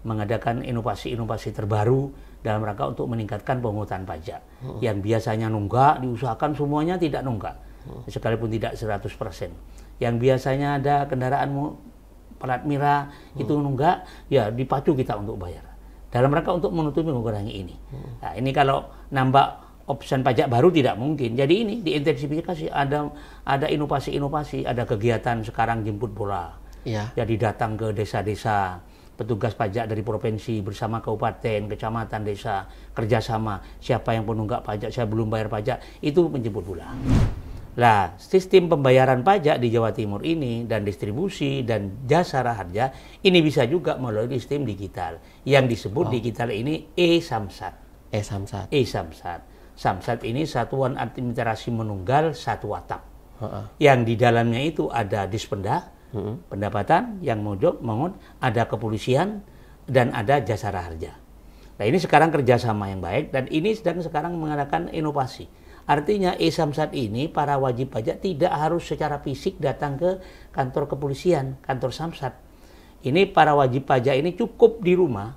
mengadakan inovasi-inovasi terbaru dalam rangka untuk meningkatkan pemungutan pajak. Yang biasanya nunggak, diusahakan semuanya tidak nunggak, sekalipun tidak 100%. Yang biasanya ada kendaraan plat merah itu nunggak, ya dipacu kita untuk bayar. Dalam rangka untuk menutupi mengurangi ini. Nah, ini kalau nambah opsi pajak baru tidak mungkin. Jadi ini diintensifikasi, ada inovasi-inovasi, ada kegiatan sekarang jemput bola. Jadi datang ke desa-desa, petugas pajak dari provinsi bersama kabupaten, kecamatan, desa, kerjasama. Siapa yang penunggak pajak, saya belum bayar pajak, itu menjemput bola. Nah, sistem pembayaran pajak di Jawa Timur ini dan distribusi dan jasa raharja ini bisa juga melalui sistem digital. Yang disebut digital ini e-Samsat. Samsat ini satuan administrasi menunggal satu atap. Yang di dalamnya itu ada Dispenda, pendapatan yang mengut, ada kepolisian, dan ada jasa raharja. Nah, ini sekarang kerjasama yang baik, dan ini sedang sekarang mengadakan inovasi. Artinya e-Samsat ini para wajib pajak tidak harus secara fisik datang ke kantor kepolisian, kantor Samsat. Ini para wajib pajak ini cukup di rumah,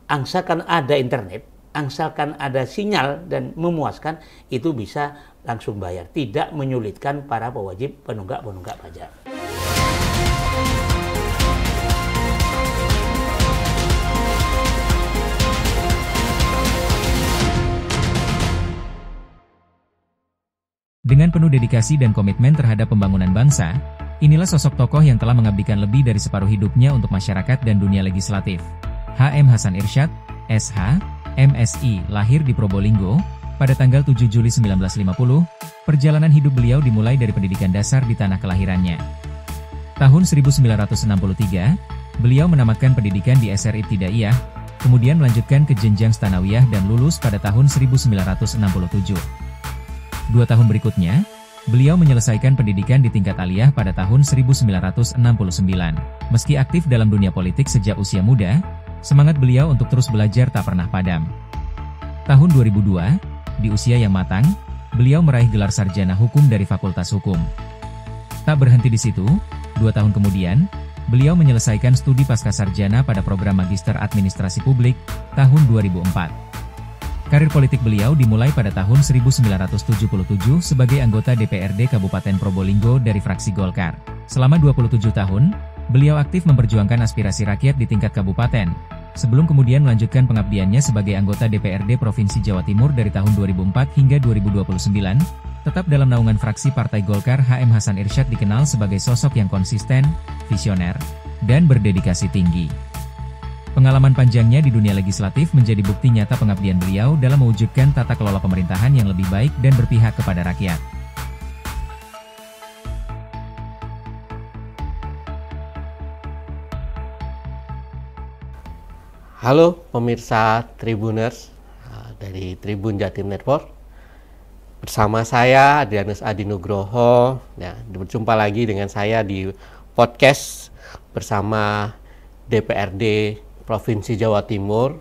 angsakan ada internet, angsalkan ada sinyal dan memuaskan, itu bisa langsung bayar. Tidak menyulitkan para pewajib penunggak pajak. Dengan penuh dedikasi dan komitmen terhadap pembangunan bangsa, inilah sosok tokoh yang telah mengabdikan lebih dari separuh hidupnya untuk masyarakat dan dunia legislatif. H.M. Hasan Irsyad, S.H., MSI, lahir di Probolinggo, pada tanggal 7 Juli 1950, perjalanan hidup beliau dimulai dari pendidikan dasar di tanah kelahirannya. Tahun 1963, beliau menamatkan pendidikan di SR Ibtidaiyah, kemudian melanjutkan ke jenjang Tsanawiyah dan lulus pada tahun 1967. 2 tahun berikutnya, beliau menyelesaikan pendidikan di tingkat aliyah pada tahun 1969. Meski aktif dalam dunia politik sejak usia muda, semangat beliau untuk terus belajar tak pernah padam. Tahun 2002, di usia yang matang, beliau meraih gelar sarjana hukum dari Fakultas Hukum. Tak berhenti di situ, 2 tahun kemudian, beliau menyelesaikan studi pascasarjana pada program Magister Administrasi Publik tahun 2004. Karir politik beliau dimulai pada tahun 1977 sebagai anggota DPRD Kabupaten Probolinggo dari fraksi Golkar. Selama 27 tahun, beliau aktif memperjuangkan aspirasi rakyat di tingkat kabupaten, sebelum kemudian melanjutkan pengabdiannya sebagai anggota DPRD Provinsi Jawa Timur dari tahun 2004 hingga 2029. Tetap dalam naungan fraksi Partai Golkar, H.M. Hasan Irsyad dikenal sebagai sosok yang konsisten, visioner, dan berdedikasi tinggi. Pengalaman panjangnya di dunia legislatif menjadi bukti nyata pengabdian beliau dalam mewujudkan tata kelola pemerintahan yang lebih baik dan berpihak kepada rakyat. Halo pemirsa Tribuners dari Tribun Jatim Network. Bersama saya Adrianus Adi Nugroho. Nah, berjumpa lagi dengan saya di podcast bersama DPRD Provinsi Jawa Timur.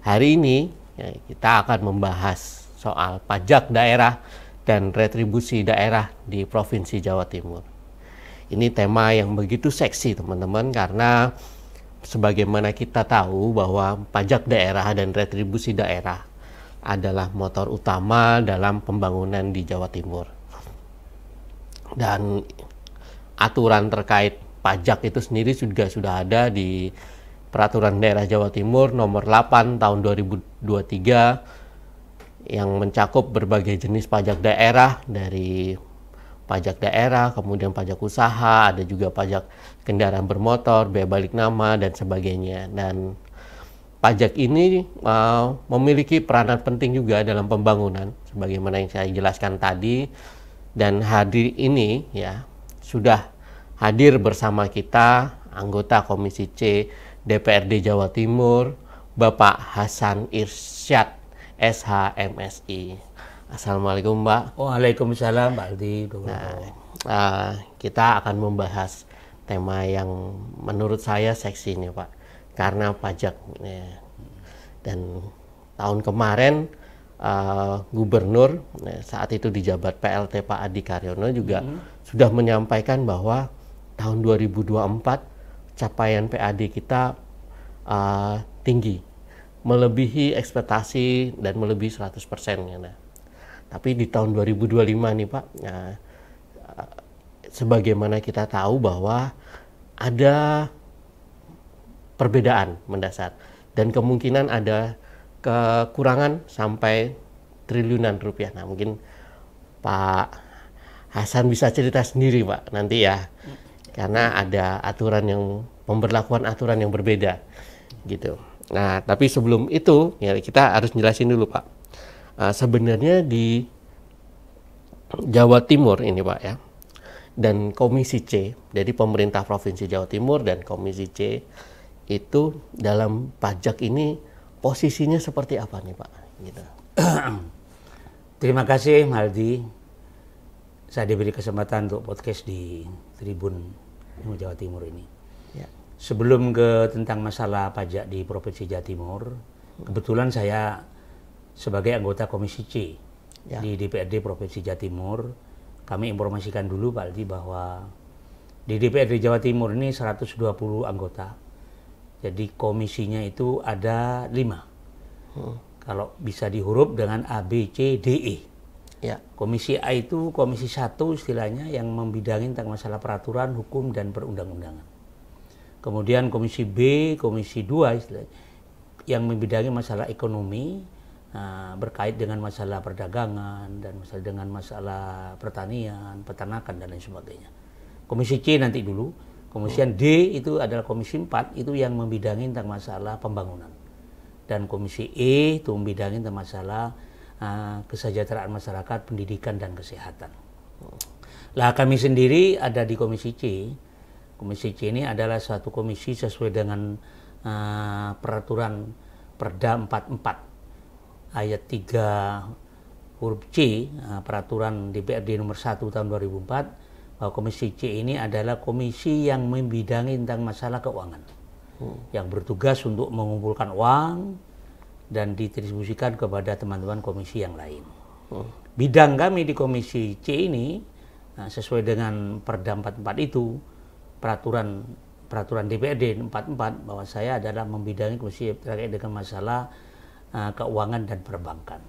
Hari ini kita akan membahas soal pajak daerah dan retribusi daerah di Provinsi Jawa Timur. Ini tema yang begitu seksi teman-teman, karena sebagaimana kita tahu bahwa pajak daerah dan retribusi daerah adalah motor utama dalam pembangunan di Jawa Timur. Dan aturan terkait pajak itu sendiri juga sudah ada di Peraturan Daerah Jawa Timur nomor 8 tahun 2023 yang mencakup berbagai jenis pajak daerah, dari pajak daerah, kemudian pajak usaha, ada juga pajak kendaraan bermotor, bea balik nama, dan sebagainya. Dan pajak ini memiliki peranan penting juga dalam pembangunan, sebagaimana yang saya jelaskan tadi. Dan hari ini ya sudah hadir bersama kita anggota Komisi C DPRD Jawa Timur, Bapak Hasan Irsyad, SH, MSI. Assalamualaikum, Mbak. Waalaikumsalam, Pak Aldi. Kita akan membahas tema yang menurut saya seksi nih, Pak, karena pajak. Dan tahun kemarin Gubernur saat itu di jabat PLT Pak Adi Karyono juga sudah menyampaikan bahwa tahun 2024 capaian PAD kita tinggi, melebihi ekspektasi dan melebihi 100%. Nah, tapi di tahun 2025 nih Pak, sebagaimana kita tahu bahwa ada perbedaan mendasar dan kemungkinan ada kekurangan sampai triliunan rupiah. Nah, mungkin Pak Hasan bisa cerita sendiri Pak nanti ya, karena ada pemberlakuan aturan yang berbeda gitu. Nah, tapi sebelum itu ya kita harus jelasin dulu Pak. Sebenarnya di Jawa Timur ini Pak ya, dan Komisi C, jadi pemerintah Provinsi Jawa Timur dan Komisi C itu dalam pajak ini posisinya seperti apa nih Pak? Gitu. Terima kasih Maldi. Saya diberi kesempatan untuk podcast di Tribun Jawa Timur ini. Ya. Sebelum ke tentang masalah pajak di Provinsi Jawa Timur, kebetulan saya sebagai anggota Komisi C di DPRD Provinsi Jawa Timur, kami informasikan dulu Pak Aldi bahwa di DPRD Jawa Timur ini 120 anggota. Jadi komisinya itu ada 5. Kalau bisa dihuruf dengan A, B, C, D, E. Ya. Komisi A itu komisi 1 istilahnya yang membidangi tentang masalah peraturan, hukum, dan perundang-undangan. Kemudian komisi B, komisi 2 istilahnya, yang membidangi masalah ekonomi, berkait dengan masalah perdagangan dan dengan masalah pertanian, peternakan, dan lain sebagainya. Komisi C nanti dulu. Kemudian D itu adalah komisi 4, itu yang membidangi tentang masalah pembangunan. Dan komisi E itu membidangi tentang masalah kesejahteraan masyarakat, pendidikan, dan kesehatan. Lah kami sendiri ada di komisi C. Komisi C ini adalah suatu komisi sesuai dengan peraturan Perda 44 ayat 3 huruf C, peraturan DPRD nomor 1 tahun 2004, bahwa komisi C ini adalah komisi yang membidangi tentang masalah keuangan, yang bertugas untuk mengumpulkan uang dan didistribusikan kepada teman-teman komisi yang lain. Bidang kami di komisi C ini sesuai dengan Perda 44 itu, peraturan DPRD 44, bahwa saya adalah membidangi komisi terkait dengan masalah keuangan dan perbankan,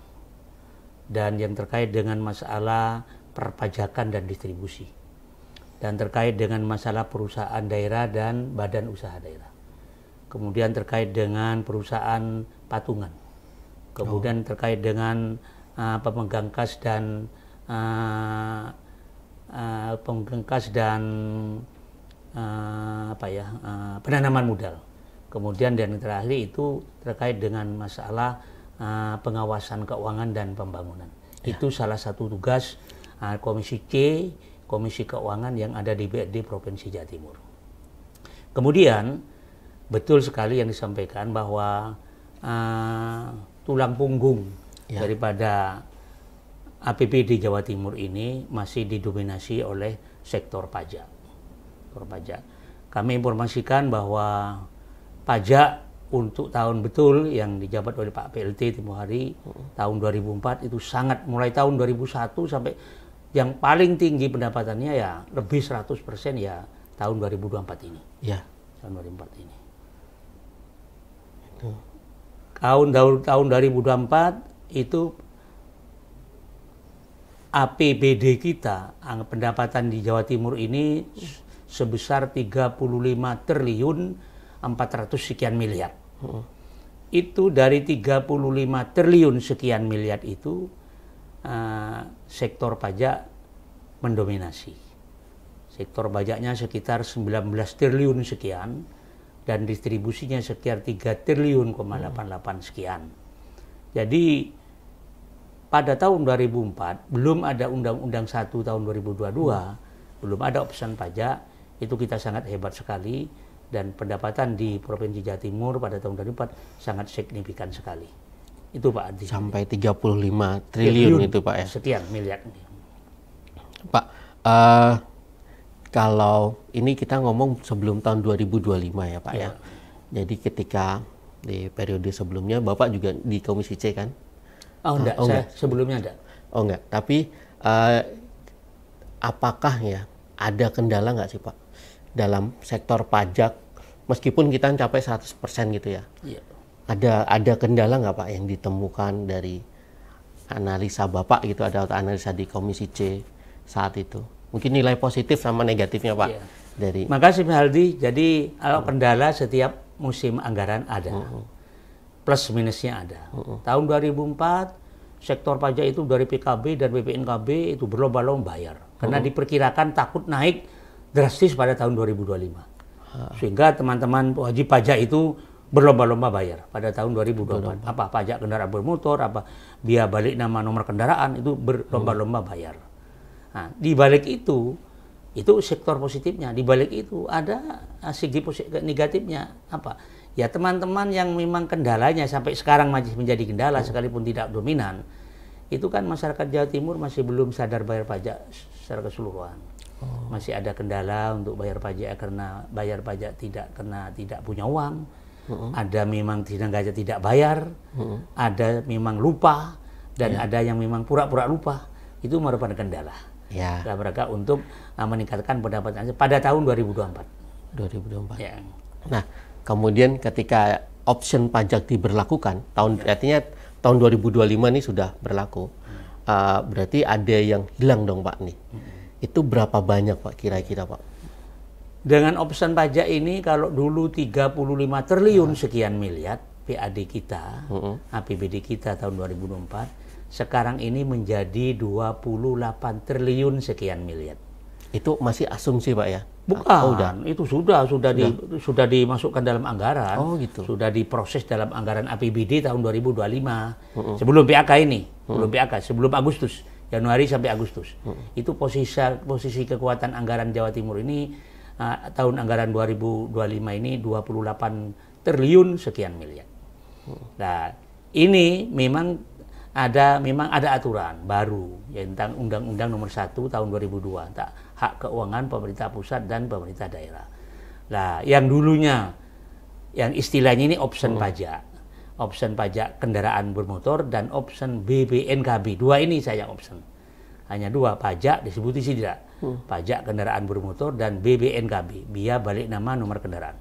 dan yang terkait dengan masalah perpajakan dan distribusi, dan terkait dengan masalah perusahaan daerah dan badan usaha daerah, kemudian terkait dengan perusahaan patungan, kemudian terkait dengan pemegang kas dan penanaman modal. Kemudian dan yang terakhir itu terkait dengan masalah pengawasan keuangan dan pembangunan. Ya. Itu salah satu tugas Komisi C, Komisi Keuangan yang ada di DPRD Provinsi Jawa Timur. Kemudian betul sekali yang disampaikan bahwa tulang punggung daripada APBD Jawa Timur ini masih didominasi oleh sektor pajak. Kami informasikan bahwa pajak untuk tahun betul yang dijabat oleh Pak PLT tempoh hari tahun 2004 itu sangat, mulai tahun 2001 sampai yang paling tinggi pendapatannya ya lebih 100% ya tahun 2024 ini. Ya. Tahun 2024 ini. Tahun 2024 itu APBD kita, pendapatan di Jawa Timur ini sebesar 35 triliun 400 sekian miliar. Itu dari 35 triliun sekian miliar itu sektor pajak mendominasi. Sektor pajaknya sekitar 19 triliun sekian dan distribusinya sekitar 3 triliun 88 sekian. Jadi pada tahun 2004 belum ada Undang-Undang 1 tahun 2022, belum ada opsian pajak, itu kita sangat hebat sekali. Dan pendapatan di Provinsi Jawa Timur pada tahun 2004 sangat signifikan sekali. Itu Pak Adi. Sampai 35 triliun itu Pak ya? Sekian miliar. Pak, kalau ini kita ngomong sebelum tahun 2025 ya Pak ya. Jadi ketika di periode sebelumnya Bapak juga di Komisi C kan? Oh enggak, saya sebelumnya enggak. Oh enggak, tapi apakah ya ada kendala nggak sih Pak dalam sektor pajak meskipun kita mencapai 100% gitu ya. Iya. Ada kendala nggak Pak yang ditemukan dari analisa Bapak gitu, ada analisa di Komisi C saat itu? Mungkin nilai positif sama negatifnya Pak. Iya. Dari Makasih Pak Haldi. Jadi kalau kendala setiap musim anggaran ada. Plus minusnya ada. Tahun 2004 sektor pajak itu dari PKB dan BPNKB itu berlomba-lomba bayar. Karena diperkirakan takut naik drastis pada tahun 2025. Sehingga teman-teman wajib pajak itu berlomba-lomba bayar pada tahun 2024. Apa pajak kendaraan bermotor, apa biaya balik nama nomor kendaraan, itu berlomba-lomba bayar. Nah, di balik itu sektor positifnya. Di balik itu ada segi negatifnya. Apa? Ya teman-teman yang memang kendalanya sampai sekarang masih menjadi kendala sekalipun tidak dominan, itu kan masyarakat Jawa Timur masih belum sadar bayar pajak secara keseluruhan. Masih ada kendala untuk bayar pajak karena bayar pajak karena tidak punya uang. Ada memang tidak bayar, ada memang lupa, dan ada yang memang pura-pura lupa. Itu merupakan kendala. ya. Dalam rangka untuk meningkatkan pendapatan pada tahun 2024. 2024. Ya. Nah, kemudian ketika option pajak diberlakukan, artinya tahun 2025 ini sudah berlaku, berarti ada yang hilang dong Pak nih. Itu berapa banyak Pak kira-kira Pak? Dengan option pajak ini kalau dulu 35 triliun sekian miliar PAD kita, APBD kita tahun 2024, sekarang ini menjadi 28 triliun sekian miliar. Itu masih asumsi Pak ya? Bukan, itu sudah dimasukkan dalam anggaran, gitu. Sudah diproses dalam anggaran APBD tahun 2025, sebelum PAK ini, sebelum Agustus, Januari sampai Agustus. Itu posisi kekuatan anggaran Jawa Timur ini tahun anggaran 2025 ini 28 triliun sekian miliar. Nah, ini memang ada aturan baru ya, tentang Undang-Undang Nomor 1 Tahun 2002 tentang hak keuangan pemerintah pusat dan pemerintah daerah. Nah, yang dulunya yang istilahnya ini option pajak. Option pajak kendaraan bermotor dan option BPNKB. Dua ini saja option. Hanya dua, pajak disebut di sini tidak. Pajak kendaraan bermotor dan BPNKB, biaya balik nama nomor kendaraan.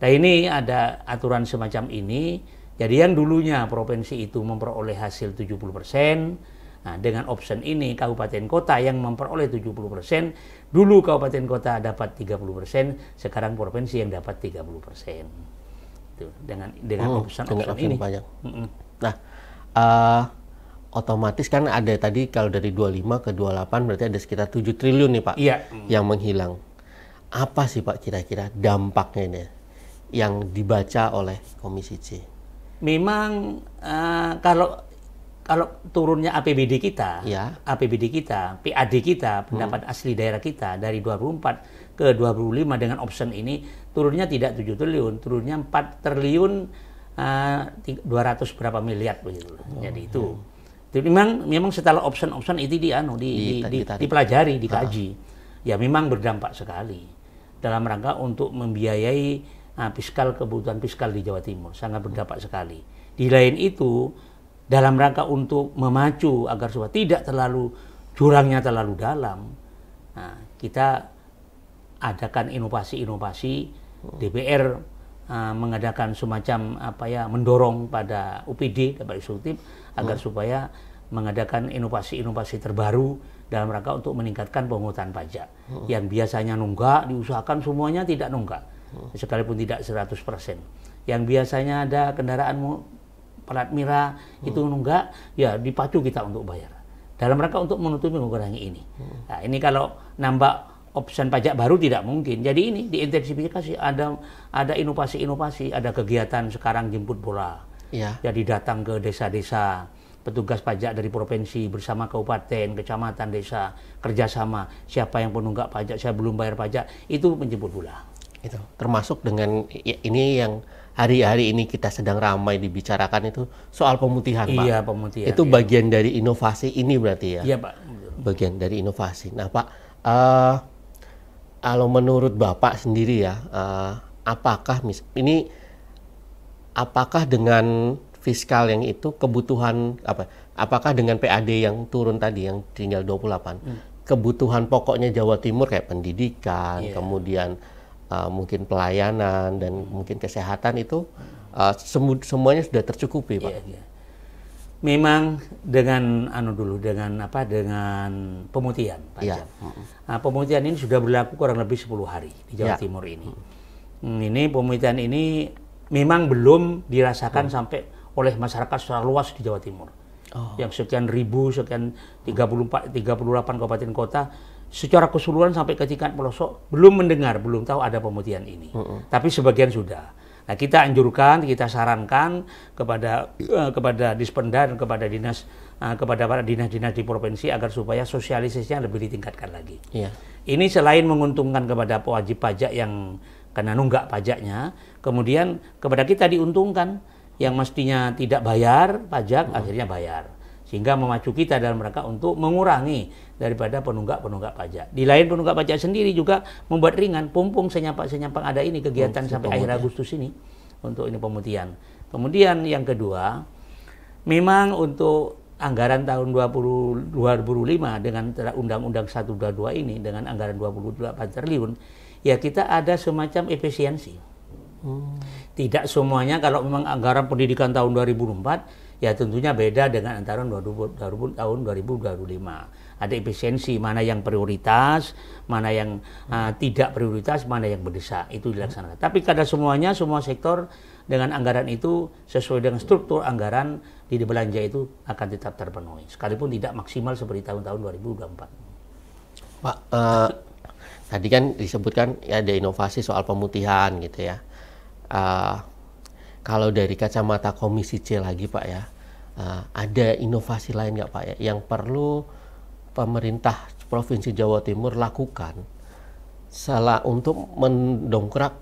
Nah, ini ada aturan semacam ini. Jadi yang dulunya provinsi itu memperoleh hasil 70%, nah dengan option ini kabupaten kota yang memperoleh 70%, dulu kabupaten kota dapat 30%, sekarang provinsi yang dapat 30%. Itu dengan option ini. Nah, otomatis kan ada tadi kalau dari 25 ke 28 berarti ada sekitar 7 triliun nih Pak, yang menghilang. Apa sih Pak kira-kira dampaknya ini yang dibaca oleh Komisi C? Memang kalau turunnya APBD kita, PAD kita, pendapat asli daerah kita dari 24 ke 25 dengan option ini turunnya tidak 7 triliun, turunnya 4 triliun 200 berapa miliar begitu. Jadi itu memang setelah option itu dipelajari, dikaji. Ya memang berdampak sekali dalam rangka untuk membiayai kebutuhan fiskal di Jawa Timur, sangat berdampak sekali. Di lain itu, dalam rangka untuk memacu agar supaya tidak terlalu jurangnya terlalu dalam, kita adakan inovasi-inovasi. DPR mengadakan semacam mendorong pada UPD, dapat eksekutif, agar supaya mengadakan inovasi-inovasi terbaru dalam rangka untuk meningkatkan pemungutan pajak. Yang biasanya nunggak, diusahakan semuanya tidak nunggak. Sekalipun tidak 100%. Yang biasanya ada kendaraan plat merah itu nunggak, ya dipacu kita untuk bayar. Dalam rangka untuk menutupi mengurangi ini. Nah, ini kalau nambah option pajak baru tidak mungkin. Jadi ini diintensifikasi, ada inovasi-inovasi, ada kegiatan sekarang jemput bola. Jadi datang ke desa-desa, petugas pajak dari provinsi bersama kabupaten, kecamatan, desa, kerjasama. Siapa yang penunggak pajak, saya belum bayar pajak, itu menjemput bola. Itu termasuk dengan ini yang hari-hari ini kita sedang ramai dibicarakan itu soal pemutihan Pak. Iya, pemutihan. Itu bagian dari inovasi ini berarti ya? Iya Pak. Bagian dari inovasi. Nah Pak, kalau menurut Bapak sendiri ya, apakah dengan fiskal yang itu kebutuhan apakah dengan PAD yang turun tadi yang tinggal 28, kebutuhan pokoknya Jawa Timur kayak pendidikan, kemudian mungkin pelayanan dan mungkin kesehatan itu semuanya sudah tercukupi, Pak. Iya. Memang dengan dengan pemutihan pajak. Nah, pemutihan ini sudah berlaku kurang lebih 10 hari di Jawa Timur ini. Ini pemutihan ini memang belum dirasakan sampai oleh masyarakat secara luas di Jawa Timur. Yang sekian ribu, sekian 38 kabupaten kota secara keseluruhan sampai ke tingkat pelosok belum mendengar, belum tahu ada pemutihan ini. Tapi sebagian sudah. Nah, kita anjurkan, kita sarankan kepada Dispenda dan kepada para dinas-dinas di provinsi agar supaya sosialisasinya lebih ditingkatkan lagi. Ini selain menguntungkan kepada wajib pajak yang kena nunggak pajaknya, kemudian kepada kita diuntungkan yang mestinya tidak bayar pajak akhirnya bayar. Sehingga memacu kita dalam rangka untuk mengurangi daripada penunggak-penunggak pajak. Di lain penunggak pajak sendiri juga membuat ringan, pumpung senyapak-senyapak ada ini kegiatan sampai akhir Agustus ini untuk ini pemutihan. Kemudian yang kedua, memang untuk anggaran tahun 2005 dengan Undang-Undang 122 ini dengan anggaran 28 triliun, ya kita ada semacam efisiensi. Tidak semuanya, kalau memang anggaran pendidikan tahun 2004 ya tentunya beda dengan antara tahun 2025. Ada efisiensi, mana yang prioritas, mana yang tidak prioritas, mana yang mendesak, itu dilaksanakan. Tapi kada semuanya, semua sektor dengan anggaran itu sesuai dengan struktur anggaran di belanja itu akan tetap terpenuhi, sekalipun tidak maksimal seperti tahun-tahun 2024. Pak, tadi kan disebutkan ya ada inovasi soal pemutihan gitu ya. Kalau dari kacamata Komisi C lagi, Pak ya, ada inovasi lain nggak, Pak ya, yang perlu pemerintah Provinsi Jawa Timur lakukan untuk mendongkrak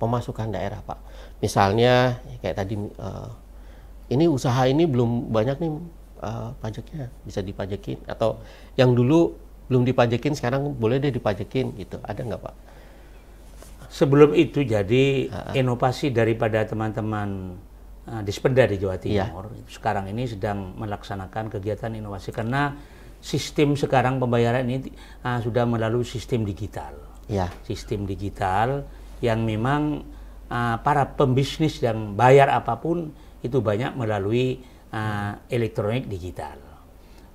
pemasukan daerah, Pak? Misalnya kayak tadi, ini usaha ini belum banyak nih pajaknya, bisa dipajakin, atau yang dulu belum dipajakin sekarang boleh deh dipajakin gitu, ada nggak, Pak? Sebelum itu jadi inovasi daripada teman-teman Dispenda di Jawa Timur sekarang ini sedang melaksanakan kegiatan inovasi karena sistem sekarang pembayaran ini sudah melalui sistem digital. Sistem digital yang memang para pembisnis yang bayar apapun itu banyak melalui elektronik digital.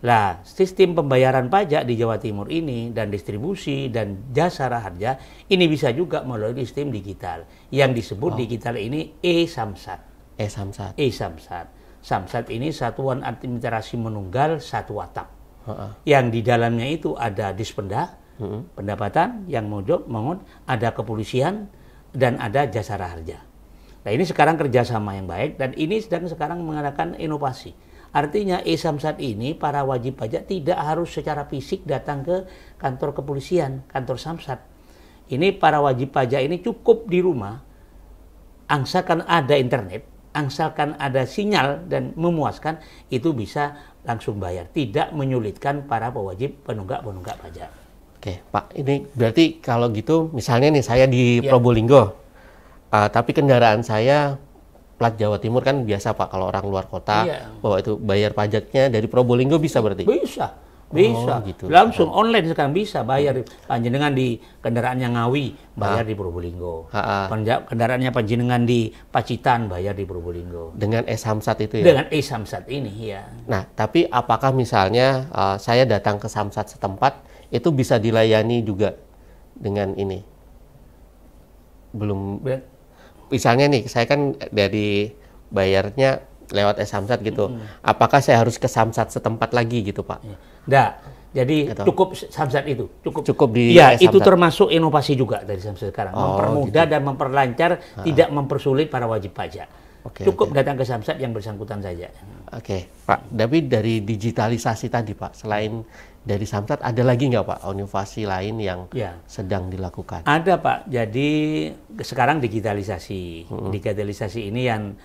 Lah, sistem pembayaran pajak di Jawa Timur ini dan distribusi dan jasa raharja ini bisa juga melalui sistem digital. Yang disebut digital ini e-Samsat. Samsat ini satuan administrasi menunggal satu atap. Yang di dalamnya itu ada Dispenda, pendapatan yang mengut, ada kepolisian dan ada jasa raharja. Nah, ini sekarang kerjasama yang baik dan ini sedang sekarang mengadakan inovasi. Artinya e-Samsat ini para wajib pajak tidak harus secara fisik datang ke kantor kepolisian, kantor Samsat. Ini para wajib pajak ini cukup di rumah, angsalkan ada internet, angsalkan ada sinyal dan memuaskan, itu bisa langsung bayar. Tidak menyulitkan para pewajib penunggak-penunggak pajak. Oke, Pak, ini berarti kalau gitu misalnya nih saya di Probolinggo, tapi kendaraan saya plat Jawa Timur kan biasa, Pak, kalau orang luar kota bahwa itu bayar pajaknya dari Probolinggo bisa berarti? Bisa. Gitu. Langsung online sekarang bisa bayar. Panjenengan di kendaraannya Ngawi bayar di Probolinggo. Kendaraannya panjenengan di Pacitan bayar di Probolinggo. Dengan e-Samsat itu ya? Dengan e-Samsat ini ya. Nah, tapi apakah misalnya saya datang ke Samsat setempat itu bisa dilayani juga dengan ini? Belum. Misalnya nih, saya kan dari bayarnya lewat e-Samsat gitu. Apakah saya harus ke Samsat setempat lagi gitu, Pak? Nggak. Jadi cukup Samsat itu. Cukup di e-Samsat. Itu termasuk inovasi juga dari Samsat sekarang. Mempermudah dan memperlancar, tidak mempersulit para wajib pajak. Cukup datang ke Samsat yang bersangkutan saja. Pak. Tapi dari digitalisasi tadi, Pak, selain dari Samsat ada lagi nggak, Pak, inovasi lain yang sedang dilakukan? Ada, Pak. Jadi sekarang digitalisasi. Digitalisasi ini yang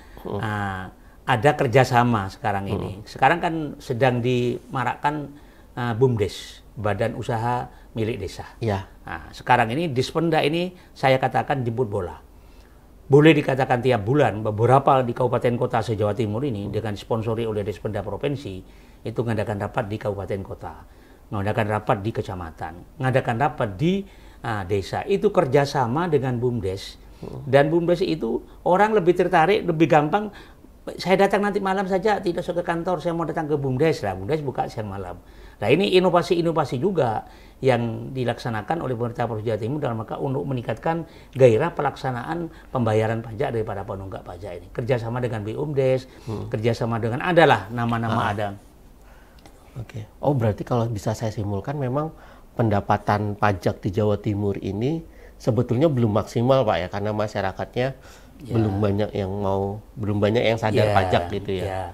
ada kerjasama sekarang ini. Sekarang kan sedang dimarakkan BUMDes, Badan Usaha Milik Desa. Nah, sekarang ini Dispenda ini saya katakan jemput bola. Boleh dikatakan tiap bulan beberapa di kabupaten kota se-Jawa Timur ini dengan disponsori oleh Dispenda Provinsi itu mengadakan rapat di kabupaten kota, mengadakan rapat di kecamatan, mengadakan rapat di desa itu kerjasama dengan BUMDes, dan BUMDes itu orang lebih tertarik, lebih gampang. Saya datang nanti malam saja, tidak usah ke kantor, saya mau datang ke BUMDes. Lah, BUMDes buka siang malam. Nah, ini inovasi-inovasi juga yang dilaksanakan oleh pemerintah Provinsi Jawa Timur dalam rangka untuk meningkatkan gairah pelaksanaan pembayaran pajak dari para penunggak pajak ini. Kerjasama dengan BUMDes, kerjasama dengan adalah nama-nama ada. Oke. Oh, berarti kalau bisa saya simpulkan memang pendapatan pajak di Jawa Timur ini sebetulnya belum maksimal, Pak, ya, karena masyarakatnya belum banyak yang sadar pajak gitu ya. Ya.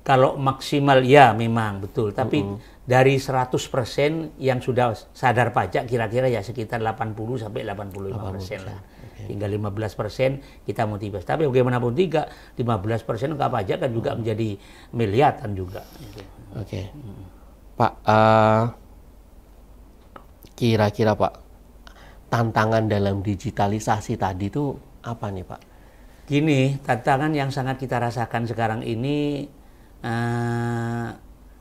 Kalau maksimal ya memang betul, tapi dari 100% yang sudah sadar pajak kira-kira ya sekitar 80 sampai 85% lah. Tinggal 15% kita motivasi. Tapi bagaimanapun 15% enggak pajak kan juga menjadi miliaran juga. Oke. Pak, kira-kira Pak, tantangan dalam digitalisasi tadi itu apa nih, Pak? Gini, tantangan yang sangat kita rasakan sekarang ini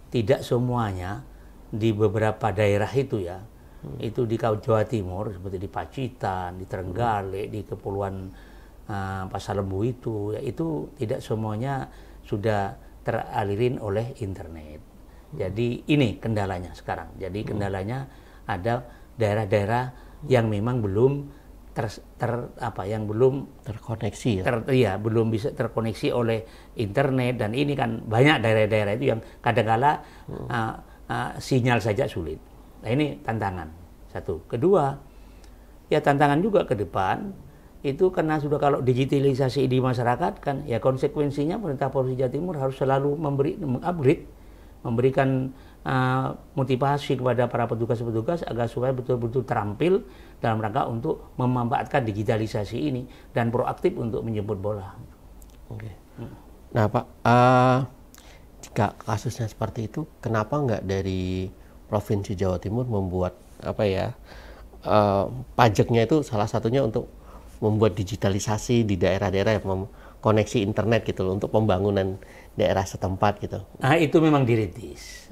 tidak semuanya di beberapa daerah itu ya, itu di Jawa Timur seperti di Pacitan, di Trenggalek, di Kepulauan Pasar Lembu itu, ya, itu tidak semuanya sudah teralirin oleh internet. Jadi ini kendalanya sekarang. Jadi kendalanya ada daerah-daerah yang memang belum belum terkoneksi ya? Belum bisa terkoneksi oleh internet, dan ini kan banyak daerah-daerah itu yang kadang-kala sinyal saja sulit. Nah, ini tantangan satu. Kedua, ya tantangan juga ke depan itu karena sudah kalau digitalisasi di masyarakat kan ya konsekuensinya pemerintah Provinsi Jawa Timur harus selalu mengupgrade, memberikan motivasi kepada para petugas-petugas agar supaya betul-betul terampil dalam rangka untuk memanfaatkan digitalisasi ini dan proaktif untuk menjemput bola. Oke. Nah, Pak, jika kasusnya seperti itu, kenapa nggak dari Provinsi Jawa Timur membuat pajaknya itu salah satunya untuk membuat digitalisasi di daerah-daerah yang koneksi internet gitu loh, untuk pembangunan daerah setempat gitu. Nah, itu memang dirintis.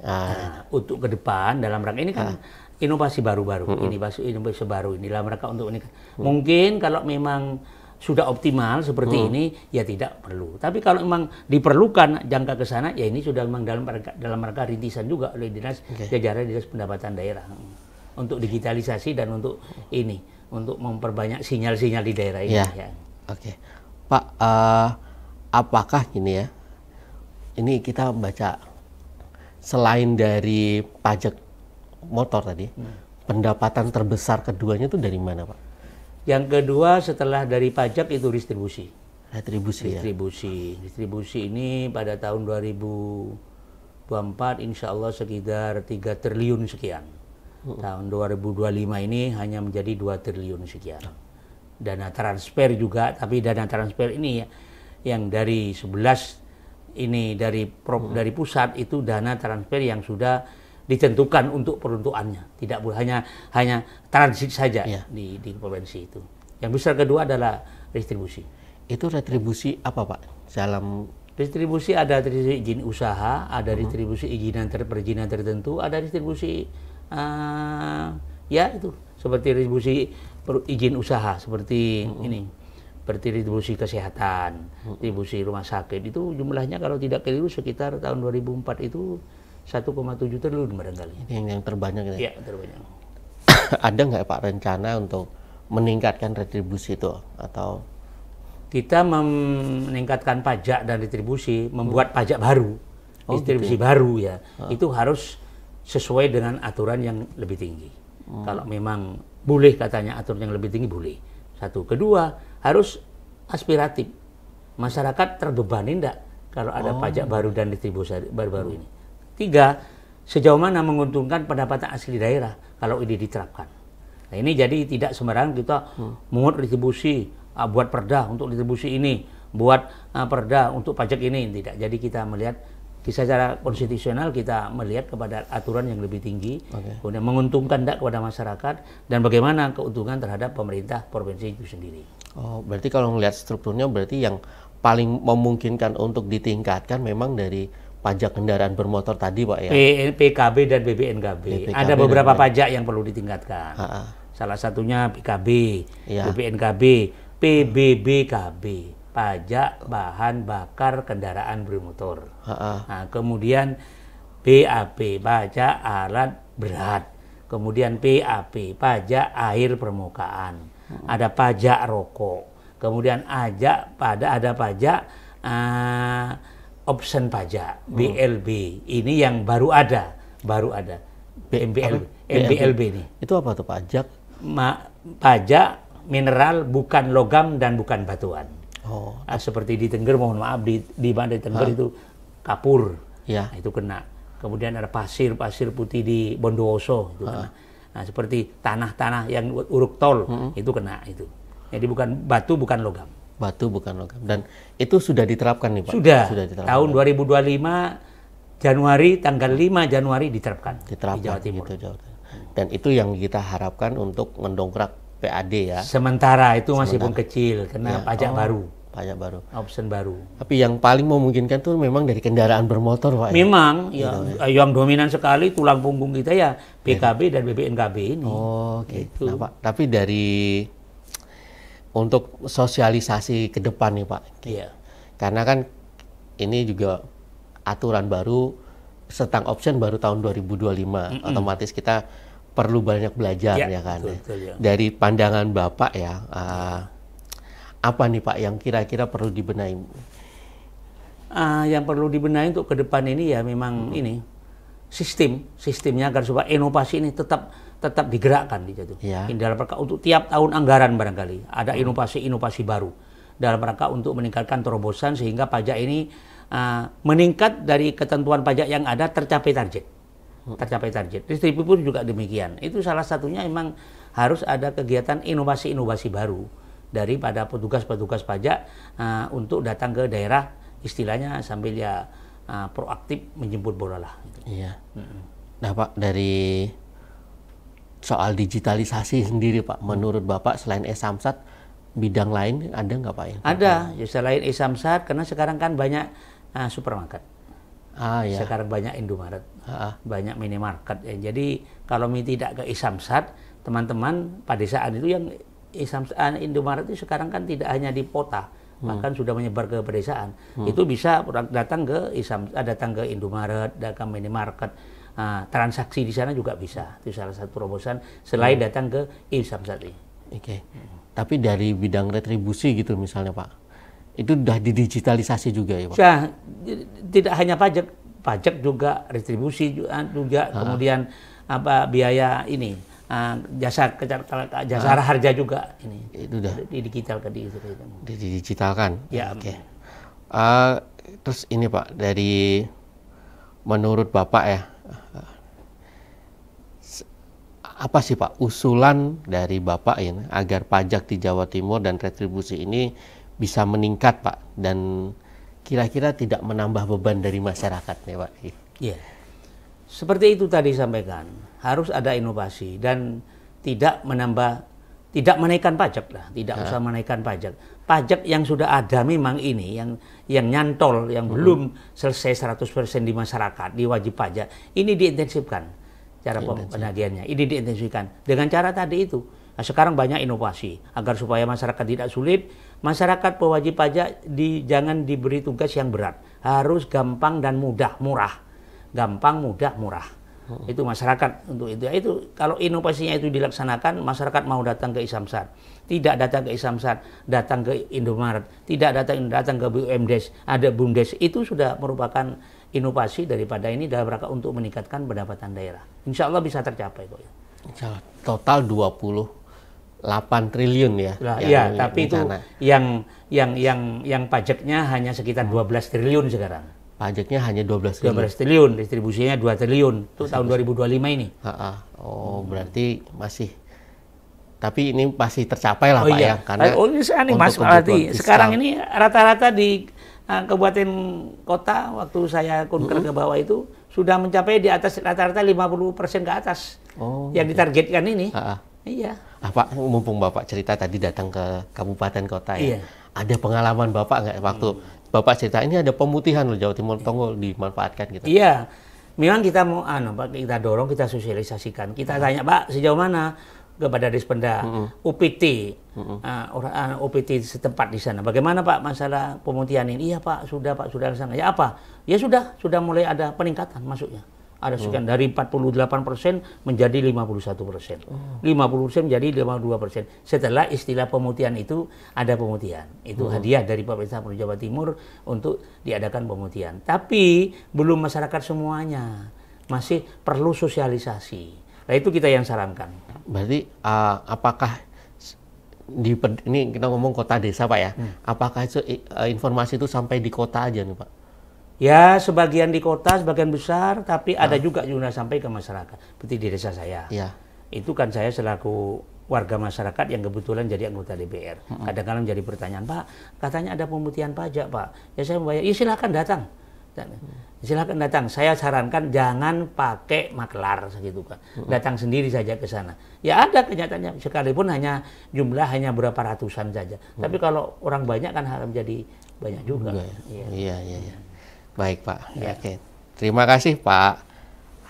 Untuk ke depan dalam rangka ini kan inovasi baru-baru, inovasi baru ini dalam rangka untuk ini. Mungkin kalau memang sudah optimal seperti ini ya tidak perlu. Tapi kalau memang diperlukan jangka ke sana ya ini sudah memang dalam rangka rintisan juga oleh jajaran Dinas Pendapatan Daerah untuk digitalisasi dan untuk ini, untuk memperbanyak sinyal-sinyal di daerah ini. Ya. Oke. Pak, apakah ini ya, ini kita baca selain dari pajak motor tadi, pendapatan terbesar keduanya itu dari mana, Pak? Yang kedua setelah dari pajak itu distribusi. Distribusi ini pada tahun 2024 insya Allah sekitar 3 triliun sekian. Tahun 2025 ini hanya menjadi 2 triliun sekian. Dana transfer juga, tapi dana transfer ini ya, yang dari 11 ini dari pusat itu dana transfer yang sudah ditentukan untuk peruntukannya, tidak hanya transit saja di provinsi itu. Yang besar kedua adalah distribusi. Itu retribusi apa, Pak? Dalam distribusi ada distribusi izin usaha, ada distribusi perizinan tertentu, ada distribusi ya itu seperti distribusi izin usaha seperti ini, seperti distribusi kesehatan, distribusi rumah sakit itu jumlahnya kalau tidak keliru sekitar tahun 2004 itu 1,7 triliun barangkali. Yang terbanyak ya? Iya, terbanyak. Ada nggak Pak rencana untuk meningkatkan retribusi itu atau? Kita meningkatkan pajak dan distribusi, membuat pajak baru, distribusi baru ya. Itu harus sesuai dengan aturan yang lebih tinggi. Kalau memang boleh katanya aturan yang lebih tinggi boleh. Satu. Kedua, harus aspiratif. Masyarakat terbebani enggak kalau ada pajak baru dan distribusi baru-baru ini. 3, sejauh mana menguntungkan pendapatan asli daerah kalau ini diterapkan. Nah, ini jadi tidak sembarangan kita mengut distribusi, buat perda untuk distribusi ini, buat perda untuk pajak ini, tidak. Jadi kita melihat secara konstitusional kita melihat kepada aturan yang lebih tinggi, kemudian menguntungkan enggak kepada masyarakat dan bagaimana keuntungan terhadap pemerintah provinsi itu sendiri. Oh, berarti kalau melihat strukturnya berarti yang paling memungkinkan untuk ditingkatkan memang dari pajak kendaraan bermotor tadi, Pak ya? PKB dan BPNKB. Ada beberapa pajak yang perlu ditingkatkan. Salah satunya PKB, Iya. BPNKB, PBBKB, pajak bahan bakar kendaraan bermotor. Nah, kemudian BAP, pajak alat berat. Kemudian PAP, pajak air permukaan. Ada pajak rokok. Kemudian ada pajak option pajak, BLB. Ini yang baru ada. MBLB ini. Itu apa tuh pajak? Pajak mineral bukan logam dan bukan batuan. Oh. Seperti di Tengger, mohon maaf, di mana di Tengger itu kapur. Ya. Nah, itu kena. Kemudian ada pasir putih di Bondowoso, itu kena. Nah, seperti tanah-tanah yang uruk tol, itu kena itu. Jadi bukan batu, bukan logam. Batu bukan logam. Dan itu sudah diterapkan nih Pak? Sudah diterapkan. Tahun 2025 Januari, tanggal 5 Januari diterapkan di Jawa Timur. Gitu, Jawa Timur. Dan itu yang kita harapkan untuk mendongkrak PAD ya. Sementara itu masih pun kecil, karena pajak baru. Pajak baru. Option baru. Tapi yang paling memungkinkan tuh memang dari kendaraan bermotor Pak. Memang, yang dominan sekali tulang punggung kita ya PKB dan BPNKB ini. Oh, gitu. Nah, Pak, tapi dari untuk sosialisasi ke depan nih Pak. Iya. Karena kan ini juga aturan baru tentang option baru tahun 2025. Otomatis kita perlu banyak belajar ya kan. Betul, ya. Dari pandangan Bapak ya, apa nih Pak yang kira-kira perlu dibenahi? Yang perlu dibenahi untuk ke depan ini ya memang ini sistemnya agar supaya inovasi ini tetap digerakkan gitu. Ya. Dalam rangka untuk tiap tahun anggaran barangkali ada inovasi baru dalam rangka untuk meningkatkan terobosan sehingga pajak ini meningkat dari ketentuan pajak yang ada tercapai target. Distribusi pun juga demikian. Itu salah satunya memang harus ada kegiatan inovasi baru daripada petugas pajak untuk datang ke daerah istilahnya sambil ya proaktif menjemput bola lah. Gitu. Iya. Nah Pak, dari soal digitalisasi sendiri Pak, menurut Bapak selain e-Samsat bidang lain ada nggak Pak? Ada, ya, selain e-Samsat karena sekarang kan banyak supermarket. Ya. Sekarang banyak Indomaret, banyak minimarket. Ya. Jadi kalau tidak ke e-Samsat, teman-teman pada saat itu yang Indomaret itu sekarang kan tidak hanya di kota, bahkan sudah menyebar ke pedesaan. Itu bisa datang ke datang ke Indomaret, datang ke minimarket, transaksi di sana juga bisa. Itu salah satu terobosan selain datang ke e-Samsat ini. Oke. Tapi dari bidang retribusi gitu misalnya Pak, itu sudah didigitalisasi juga ya Pak? Tidak hanya pajak juga retribusi juga kemudian biaya ini. Jasa harja juga ini itu udah didigitalkan. Ya. Oke. Terus ini Pak, dari menurut Bapak ya, apa sih Pak usulan dari Bapak ini agar pajak di Jawa Timur dan retribusi ini bisa meningkat Pak dan kira-kira tidak menambah beban dari masyarakat nih Pak? Iya. Seperti itu tadi sampaikan, harus ada inovasi dan tidak menaikkan pajak lah, tidak usah menaikkan pajak. Pajak yang sudah ada memang ini yang nyantol, yang belum selesai 100% di masyarakat, di wajib pajak, ini diintensifkan cara penagihannya. Ini diintensifkan dengan cara tadi itu. Nah, sekarang banyak inovasi agar supaya masyarakat tidak sulit, masyarakat pewajib pajak jangan diberi tugas yang berat, harus gampang dan murah. Gampang, mudah, murah. Itu masyarakat untuk itu. Itu kalau inovasinya itu dilaksanakan, masyarakat mau datang ke e-Samsat, tidak datang ke e-Samsat, datang ke Indomaret, tidak datang ke BUMDes, ada BUMDes, itu sudah merupakan inovasi daripada ini dalam rangka untuk meningkatkan pendapatan daerah. Insya Allah bisa tercapai kok. Insya Allah. Total 28 triliun ya. Iya, tapi itu yang pajaknya hanya sekitar 12 triliun sekarang. Pajaknya hanya 12 triliun. 12 triliun, distribusinya 2 triliun. Itu tahun 2025 ini. Oh, berarti masih. Tapi ini pasti tercapai lah Pak ya. Karena ini Mas Alati, sekarang ini rata-rata di kabupaten kota waktu saya kunker ke bawah itu sudah mencapai di atas rata-rata 50% ke atas. Yang ditargetkan ini. Iya. Pak, mumpung Bapak cerita tadi datang ke kabupaten kota ya. Iya. Ada pengalaman Bapak nggak waktu Bapak cerita ini ada pemutihan loh Jawa Timur Tonggo dimanfaatkan gitu. Iya. Memang kita mau Pak, kita dorong, kita sosialisasikan. Kita tanya, Pak, sejauh mana kepada Dispenda UPT, UPT setempat di sana. Bagaimana Pak masalah pemutihan ini? Iya Pak, sudah sana. Ya apa? Ya sudah mulai ada peningkatan masuknya. Ada sekian dari 48% menjadi 51%. 50% menjadi 52%. Setelah istilah pemutihan itu ada pemutihan. Itu hadiah dari pemerintah Provinsi Jawa Timur untuk diadakan pemutihan. Tapi belum masyarakat semuanya. Masih perlu sosialisasi. Nah itu kita yang sarankan. Berarti apakah ini kita ngomong kota desa Pak ya? Apakah itu informasi itu sampai di kota aja nih Pak? Ya sebagian di kota, sebagian besar, tapi ada juga sampai ke masyarakat. Seperti di desa saya. Ya. Itu kan saya selaku warga masyarakat yang kebetulan jadi anggota DPR. Kadang-kadang jadi pertanyaan, Pak, katanya ada pemutihan pajak Pak. Ya saya membayar, ya silakan datang. Silakan datang. Saya sarankan jangan pakai maklar segitu kan. Datang sendiri saja ke sana. Ya ada kenyataannya sekalipun jumlah berapa ratusan saja. Tapi kalau orang banyak kan harus jadi banyak juga. Iya. Baik Pak. Ya. Oke. Terima kasih Pak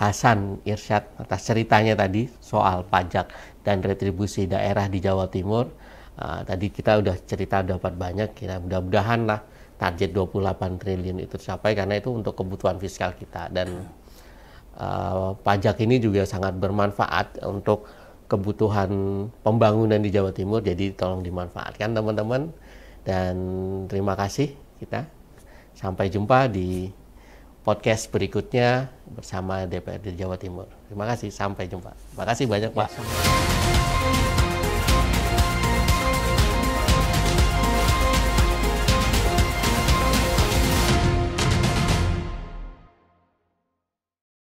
Hasan Irsyad atas ceritanya tadi soal pajak dan retribusi daerah di Jawa Timur. Tadi kita udah cerita dapat banyak. Kita mudah-mudahan lah target 28 triliun itu tercapai karena itu untuk kebutuhan fiskal kita dan pajak ini juga sangat bermanfaat untuk kebutuhan pembangunan di Jawa Timur, jadi tolong dimanfaatkan teman-teman dan terima kasih kita sampai jumpa di podcast berikutnya bersama DPRD Jawa Timur. Terima kasih, sampai jumpa. Terima kasih banyak Pak.